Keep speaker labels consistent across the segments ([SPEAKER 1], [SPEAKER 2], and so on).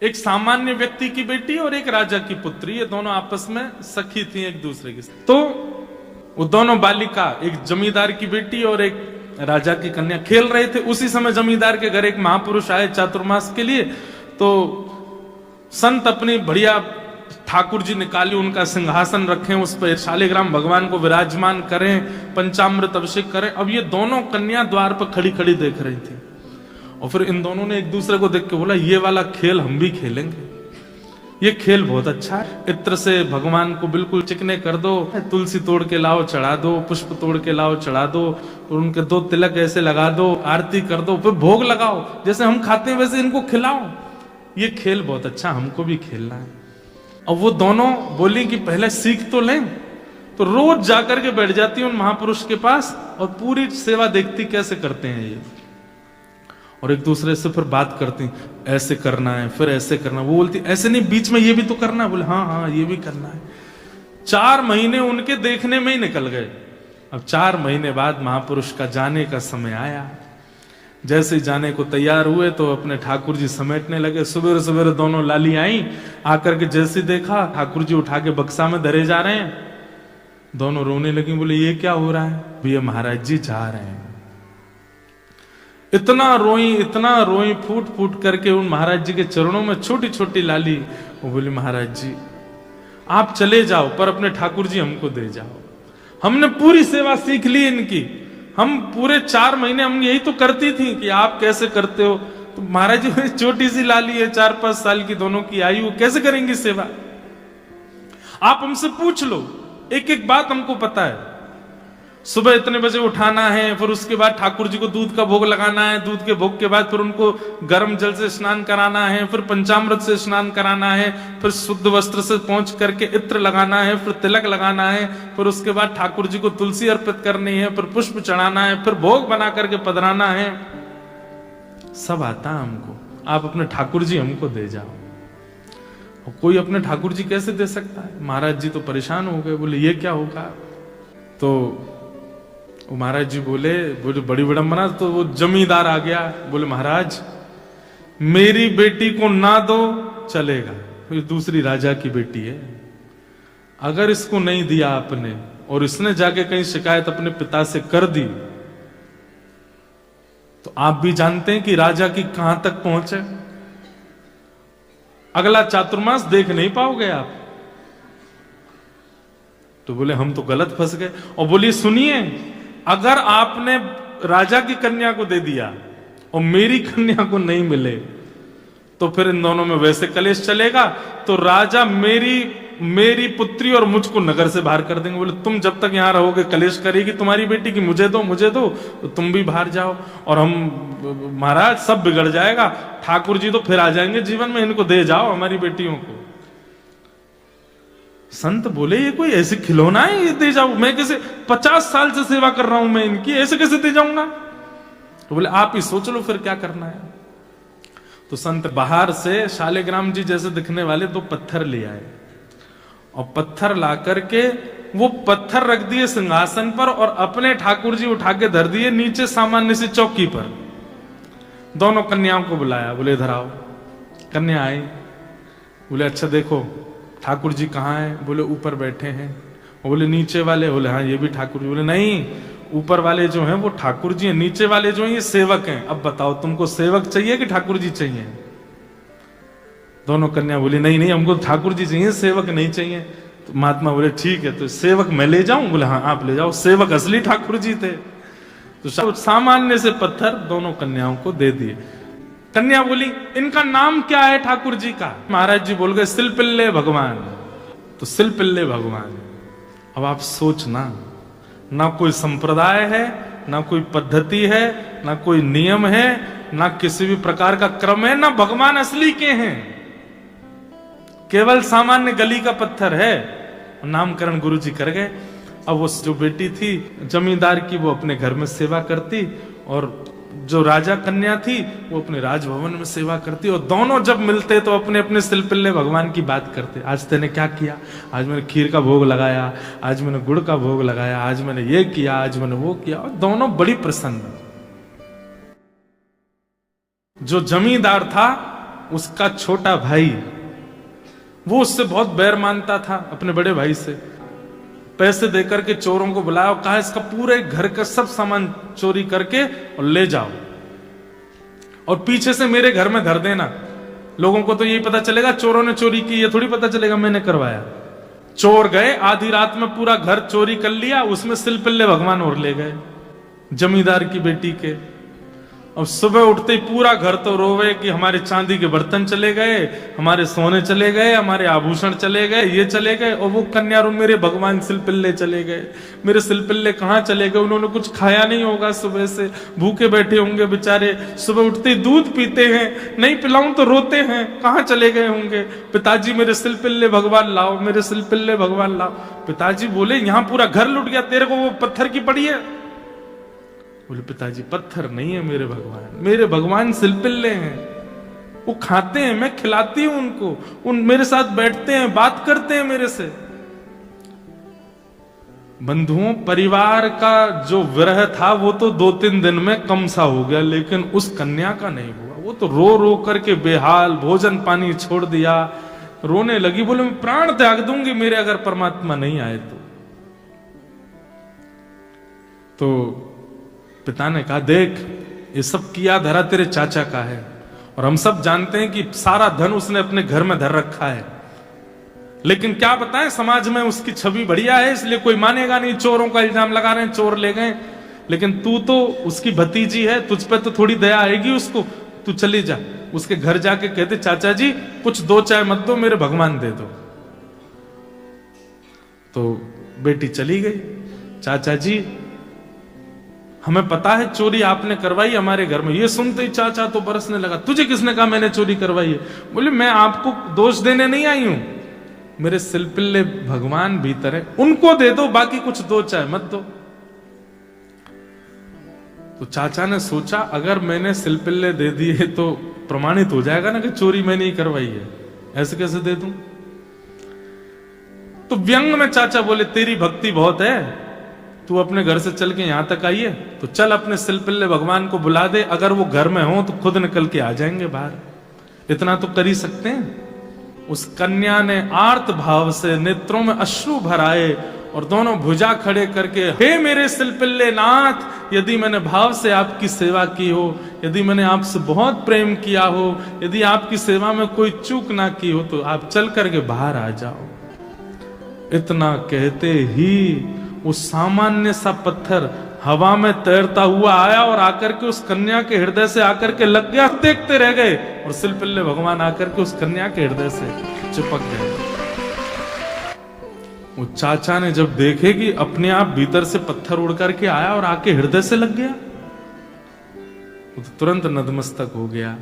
[SPEAKER 1] एक सामान्य व्यक्ति की बेटी और एक राजा की पुत्री, ये दोनों आपस में सखी थी एक दूसरे की। तो वो दोनों बालिका, एक जमींदार की बेटी और एक राजा की कन्या, खेल रहे थे। उसी समय जमींदार के घर एक महापुरुष आए चातुर्मास के लिए। तो संत अपनी बढ़िया ठाकुर जी निकाली, उनका सिंहासन रखें, उस पर शालिग्राम भगवान को विराजमान करें, पंचामृत अभिषेक करें। अब ये दोनों कन्या द्वार पर खड़ी खड़ी देख रही थी। और फिर इन दोनों ने एक दूसरे को देख के बोला, ये वाला खेल हम भी खेलेंगे, ये खेल बहुत अच्छा है। इत्र से भगवान को बिल्कुल चिकने कर दो, तुलसी तोड़ के लाओ चढ़ा दो, पुष्प तोड़ के लाओ चढ़ा दो, और उनके 2 तिलक ऐसे लगा दो, आरती कर दो, फिर भोग लगाओ, जैसे हम खाते हैं वैसे इनको खिलाओ। ये खेल बहुत अच्छा, हमको भी खेलना है। और वो दोनों बोली कि पहले सीख तो लें। तो रोज जाकर के बैठ जाती उन महापुरुष के पास और पूरी सेवा देखती कैसे करते हैं ये, और एक दूसरे से फिर बात करती, ऐसे करना है, फिर ऐसे करना। वो बोलती ऐसे नहीं, बीच में ये भी तो करना है। बोले हाँ हाँ ये भी करना है। 4 महीने उनके देखने में ही निकल गए। अब 4 महीने बाद महापुरुष का जाने का समय आया। जैसे ही जाने को तैयार हुए तो अपने ठाकुर जी समेटने लगे। सवेरे सवेरे दोनों लाली आई, आकर के जैसे देखा ठाकुर जी उठा के बक्सा में धरे जा रहे हैं, दोनों रोने लगी। बोले ये क्या हो रहा है? भैया महाराज जी जा रहे हैं। इतना रोई फूट फूट करके उन महाराज जी के चरणों में छोटी छोटी लाली। वो बोली महाराज जी आप चले जाओ, पर अपने ठाकुर जी हमको दे जाओ। हमने पूरी सेवा सीख ली इनकी, हम पूरे 4 महीने हम यही तो करती थी कि आप कैसे करते हो। तो महाराज जी छोटी सी लाली है, 4-5 साल की दोनों की आयु, वो कैसे करेंगी सेवा? आप हमसे पूछ लो, एक एक बात हमको पता है। सुबह इतने बजे उठाना है, फिर उसके बाद ठाकुर जी को दूध का भोग लगाना है, दूध के भोग के बाद फिर उनको गर्म जल से स्नान कराना है, फिर पंचामृत से स्नान कराना है, फिर शुद्ध वस्त्र से पहुंच करके इत्र लगाना है, फिर तिलक लगाना है, फिर उसके बाद ठाकुर जी को तुलसी अर्पित करनी है, फिर पुष्प चढ़ाना है, फिर भोग बना करके पधराना है। सब आता है हमको, आप अपने ठाकुर जी हमको दे जाओ। कोई अपने ठाकुर जी कैसे दे सकता है? महाराज जी तो परेशान हो गए, बोले ये क्या होगा? तो महाराज जी बोले बड़ी विडंबना। तो वो जमींदार आ गया, बोले महाराज मेरी बेटी को ना दो चलेगा, ये दूसरी राजा की बेटी है, अगर इसको नहीं दिया आपने और इसने जाके कहीं शिकायत अपने पिता से कर दी तो आप भी जानते हैं कि राजा की कहां तक पहुंच है। अगला चातुर्मास देख नहीं पाओगे आप। तो बोले हम तो गलत फंस गए। और बोलिए सुनिए, अगर आपने राजा की कन्या को दे दिया और मेरी कन्या को नहीं मिले तो फिर इन दोनों में वैसे कलेश चलेगा, तो राजा मेरी पुत्री और मुझको नगर से बाहर कर देंगे। बोले तुम जब तक यहां रहोगे कलेश करेगी तुम्हारी बेटी की, मुझे दो तो तुम भी बाहर जाओ और हम महाराज सब बिगड़ जाएगा। ठाकुर जी तो फिर आ जाएंगे जीवन में, इनको दे जाओ हमारी बेटियों को। संत बोले ये कोई ऐसे खिलौना है, ये दे जाओ? मैं कैसे 50 साल से सेवा कर रहा हूं मैं इनकी, ऐसे कैसे दे जाऊंगा? तो बोले आप ही सोच लो फिर क्या करना है। तो संत बाहर से शालिग्राम जी जैसे दिखने वाले 2 पत्थर ले आए और पत्थर ला करके वो पत्थर रख दिए सिंहासन पर और अपने ठाकुर जी उठा के धर दिए नीचे सामान्य सी चौकी पर। दोनों कन्याओं को बुलाया, बोले इधर आओ। कन्या आई, बोले अच्छा देखो ठाकुर जी कहाँ हैं? बोले ऊपर बैठे हैं। बोले नीचे वाले? बोले हाँ ये भी ठाकुर जी। बोले नहीं, ऊपर वाले जो हैं वो ठाकुर जी हैं, नीचे वाले जो हैं ये सेवक हैं। अब बताओ तुमको सेवक चाहिए कि ठाकुर जी चाहिए? दोनों कन्या बोली नहीं नहीं हमको ठाकुर जी चाहिए, सेवक नहीं चाहिए। तो महात्मा बोले ठीक है, तो सेवक मैं ले जाऊं? बोले हाँ आप ले जाओ। सेवक असली ठाकुर जी थे। तो सामान्य से पत्थर दोनों कन्याओं को दे दिए। कन्या बोली इनका नाम क्या है ठाकुर जी का? महाराज जी बोल गए सिलपिल्ले भगवान। तो सिलपिल्ले भगवान। अब आप सोचना, ना कोई संप्रदाय है, ना कोई पद्धति है, ना कोई नियम है, ना किसी भी प्रकार का क्रम है, ना भगवान असली के हैं, केवल सामान्य गली का पत्थर है। नामकरण गुरु जी कर गए। अब वो जो बेटी थी जमींदार की वो अपने घर में सेवा करती और जो राजा कन्या थी वो अपने राजभवन में सेवा करती। और दोनों जब मिलते तो अपने अपने सिलपिल्ले भगवान की बात करते। आज तेने क्या किया? आज मैंने खीर का भोग लगाया, आज मैंने गुड़ का भोग लगाया, आज मैंने ये किया, आज मैंने वो किया। और दोनों बड़ी प्रसन्न। जो जमींदार था उसका छोटा भाई, वो उससे बहुत बैर मानता था अपने बड़े भाई से, पैसे देकर के चोरों को बुलाया और कहा इसका पूरे घर का सब सामान चोरी करके और ले जाओ और पीछे से मेरे घर में धर देना। लोगों को तो यही पता चलेगा चोरों ने चोरी की, ये थोड़ी पता चलेगा मैंने करवाया। चोर गए, आधी रात में पूरा घर चोरी कर लिया, उसमें सिलपिल्ले भगवान और ले गए जमींदार की बेटी के। और सुबह उठते ही पूरा घर तो रोवे कि हमारे चांदी के बर्तन चले गए, हमारे सोने चले गए, हमारे आभूषण चले गए, ये चले गए। और वो कन्या रो मेरे भगवान सिलपिल्ले चले गए, मेरे सिलपिल्ले कहाँ चले गए? उन्होंने कुछ खाया नहीं होगा, सुबह से भूखे बैठे होंगे बेचारे, सुबह उठते ही दूध पीते हैं, नहीं पिलाऊं तो रोते हैं, कहाँ चले गए होंगे? पिताजी मेरे सिलपिल्ले भगवान लाओ, मेरे सिलपिल्ले भगवान लाओ। पिताजी बोले यहाँ पूरा घर लुट गया, तेरे को वो पत्थर की पड़ी है? बोले पिताजी पत्थर नहीं है मेरे भगवान सिलपिल्ले हैं, वो खाते हैं, मैं खिलाती हूं उनको, उन मेरे साथ बैठते हैं, बात करते हैं मेरे से। बंधुओं, परिवार का जो विरह था वो तो 2-3 दिन में कम सा हो गया, लेकिन उस कन्या का नहीं हुआ। वो तो रो रो करके बेहाल, भोजन पानी छोड़ दिया, रोने लगी, बोले मैं प्राण त्याग दूंगी मेरे अगर परमात्मा नहीं आए तो पिता ने कहा देख ये सब किया धरा तेरे चाचा का है, और हम सब जानते हैं कि सारा धन उसने अपने घर में धर रखा है, लेकिन क्या बताएं समाज में उसकी छवि बढ़िया है इसलिए कोई मानेगा नहीं, चोरों का इल्जाम लगा रहे हैं, चोर ले गए। लेकिन तू तो उसकी भतीजी है, तुझ पे तो थोड़ी दया आएगी उसको, तू चली जा उसके घर जाके कहते चाचा जी कुछ 2 चाय मत दो, मेरे भगवान दे दो। तो बेटी चली गई, चाचा जी हमें पता है चोरी आपने करवाई हमारे घर में। ये सुनते ही चाचा तो बरसने लगा, तुझे किसने कहा मैंने चोरी करवाई है? बोले मैं आपको दोष देने नहीं आई हूं, मेरे सिलपिल्ले भगवान भीतर है, उनको दे दो, बाकी कुछ 2 चाय मत दो। तो चाचा ने सोचा अगर मैंने सिलपिल्ले दे दिए तो प्रमाणित हो जाएगा ना कि चोरी मैंने ही करवाई है, ऐसे कैसे दे दूं? तो व्यंग में चाचा बोले तेरी भक्ति बहुत है, तू अपने घर से चल के यहां तक आई है तो चल अपने सिलपिल्ले भगवान को बुला दे, अगर वो घर में हो तो खुद निकल के आ जाएंगे बाहर, इतना तो कर ही सकते हैं। उस कन्या ने आर्त भाव से नेत्रों में अश्रु भराए और दोनों भुजा खड़े करके हे मेरे सिलपिल्ले नाथ, यदि मैंने भाव से आपकी सेवा की हो, यदि मैंने आपसे बहुत प्रेम किया हो, यदि आपकी सेवा में कोई चूक ना की हो तो आप चल करके बाहर आ जाओ। इतना कहते ही वो सामान्य सा पत्थर हवा में तैरता हुआ आया और आकर के उस कन्या के हृदय से आकर के लग गया, देखते रह गए और सिलपिल्ले भगवान आकर के उस कन्या के हृदय से चिपक गए। वो चाचा ने जब देखे कि अपने आप भीतर से पत्थर उड़ करके आया और आके हृदय से लग गया, वो तो तुरंत नतमस्तक हो गया।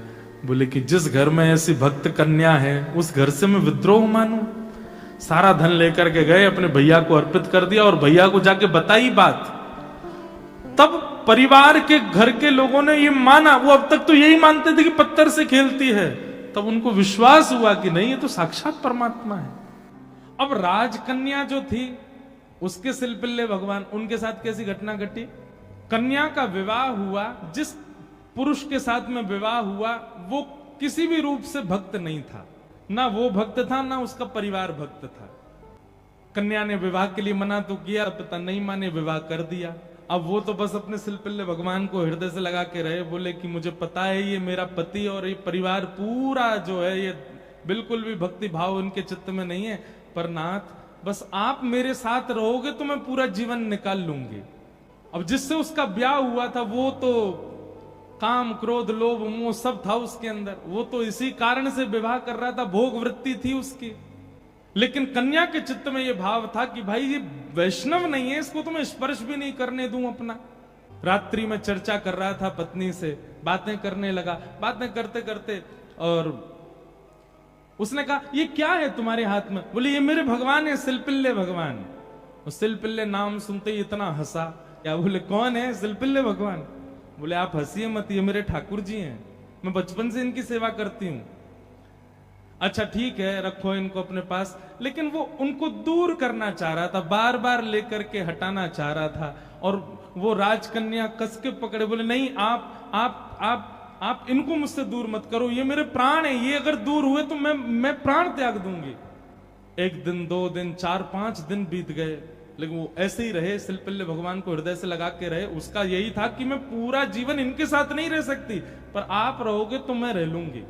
[SPEAKER 1] बोले कि जिस घर में ऐसी भक्त कन्या है उस घर से मैं विद्रोह मानूं? सारा धन लेकर के गए, अपने भैया को अर्पित कर दिया और भैया को जाके बताई बात। तब परिवार के घर के लोगों ने ये माना, वो अब तक तो यही मानते थे कि पत्थर से खेलती है, तब उनको विश्वास हुआ कि नहीं ये तो साक्षात परमात्मा है। अब राजकन्या जो थी उसके सिलपिल्ले भगवान, उनके साथ कैसी घटना घटी? कन्या का विवाह हुआ, जिस पुरुष के साथ में विवाह हुआ वो किसी भी रूप से भक्त नहीं था, ना वो भक्त था ना उसका परिवार भक्त था। कन्या ने विवाह के लिए मना तो किया, पिता नहीं माने, विवाह कर दिया। अब वो तो बस अपने सिलपिल्ले भगवान को हृदय से लगा के रहे, बोले कि मुझे पता है ये मेरा पति और ये परिवार पूरा जो है ये बिल्कुल भी भक्ति भाव उनके चित्त में नहीं है, पर नाथ बस आप मेरे साथ रहोगे तो मैं पूरा जीवन निकाल लूंगी। अब जिससे उसका ब्याह हुआ था वो तो काम क्रोध लोभ मोह सब था उसके अंदर, वो तो इसी कारण से विवाह कर रहा था, भोग वृत्ति थी उसकी। लेकिन कन्या के चित्त में ये भाव था कि भाई ये वैष्णव नहीं है, इसको तो मैं स्पर्श भी नहीं करने दूं अपना। रात्रि में चर्चा कर रहा था पत्नी से, बातें करने लगा, बातें करते करते और उसने कहा ये क्या है तुम्हारे हाथ में? बोले ये मेरे भगवान है, सिलपिल्ले भगवान। सिलपिल्ले नाम सुनते ही इतना हंसा। क्या? बोले कौन है? सिलपिल्ले भगवान। बोले आप हंसिए मत, ये मेरे ठाकुर जी हैं, मैं बचपन से इनकी सेवा करती हूं। अच्छा ठीक है, रखो इनको अपने पास। लेकिन वो उनको दूर करना चाह रहा था, बार बार लेकर के हटाना चाह रहा था, और वो राजकन्या कस के पकड़े, बोले नहीं आप आप इनको मुझसे दूर मत करो, ये मेरे प्राण है, ये अगर दूर हुए तो मैं प्राण त्याग दूंगी। 1 दिन 2 दिन 4-5 दिन बीत गए, लेकिन वो ऐसे ही रहे, सिलपिल्ले भगवान को हृदय से लगा के रहे। उसका यही था कि मैं पूरा जीवन इनके साथ नहीं रह सकती, पर आप रहोगे तो मैं रह लूंगी।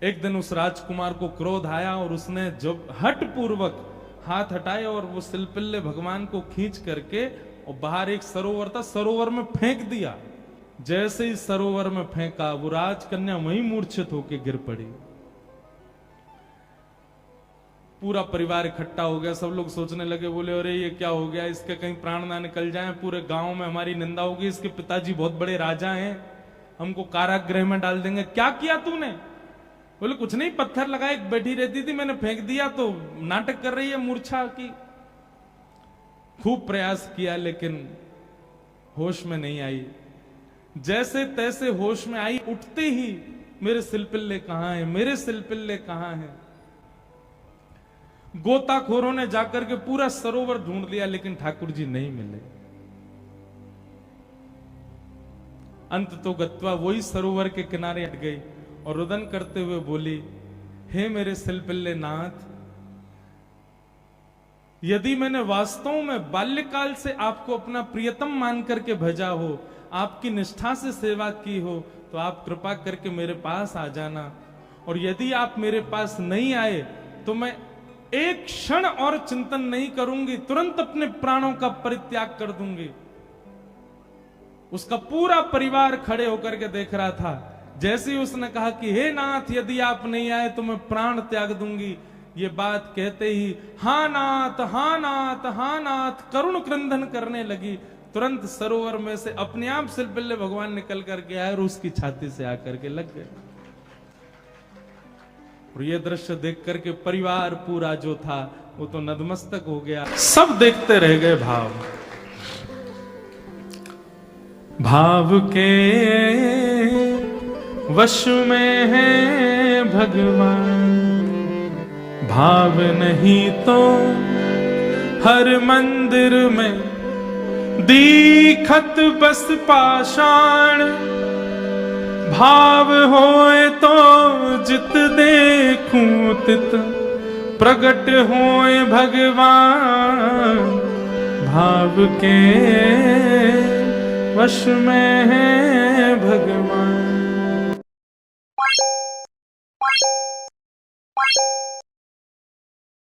[SPEAKER 1] एक दिन उस राजकुमार को क्रोध आया और उसने जब हट पूर्वक हाथ हटाए और वो सिलपिल्ले भगवान को खींच करके और बाहर एक सरोवर था, सरोवर में फेंक दिया। जैसे ही सरोवर में फेंका, वो राजकन्या वहीं मूर्छित होकर गिर पड़ी। पूरा परिवार इकट्ठा हो गया, सब लोग सोचने लगे, बोले अरे ये क्या हो गया, इसके कहीं प्राण ना निकल जाए, पूरे गांव में हमारी निंदा होगी, इसके पिताजी बहुत बड़े राजा हैं, हमको कारागृह में डाल देंगे। क्या किया तूने? बोले कुछ नहीं, पत्थर लगाए, बैठी रहती थी, मैंने फेंक दिया तो नाटक कर रही है मूर्छा की। खूब प्रयास किया लेकिन होश में नहीं आई। जैसे तैसे होश में आई, उठते ही मेरे सिलपिल्ले कहां हैं, मेरे सिलपिल्ले कहां हैं। गोताखोरों ने जाकर के पूरा सरोवर ढूंढ लिया, लेकिन ठाकुर जी नहीं मिले। अंत तो गत्वा वही सरोवर के किनारे हट गई और रुदन करते हुए बोली, हे मेरे सिलपिल्ले नाथ, यदि मैंने वास्तव में बाल्यकाल से आपको अपना प्रियतम मान करके भेजा हो, आपकी निष्ठा से सेवा की हो, तो आप कृपा करके मेरे पास आ जाना। और यदि आप मेरे पास नहीं आए तो मैं एक क्षण और चिंतन नहीं करूंगी, तुरंत अपने प्राणों का परित्याग कर दूंगी। उसका पूरा परिवार खड़े होकर के देख रहा था। जैसे ही उसने कहा कि हे नाथ, यदि आप नहीं आए तो मैं प्राण त्याग दूंगी, ये बात कहते ही हा नाथ हा नाथ हा नाथ करुण क्रंदन करने लगी। तुरंत सरोवर में से अपने आप सिलपिल्ले भगवान निकल करके आए और उसकी छाती से आकर के लग गए। और ये दृश्य देख करके परिवार पूरा जो था वो तो नतमस्तक हो गया। सब देखते रह गए। भाव के वश में है भगवान, भाव नहीं तो हर मंदिर में दीखत बस पाषाण। भाव होए तो जित देखूं तित प्रगट होए भगवान। भाव के वश में है भगवान।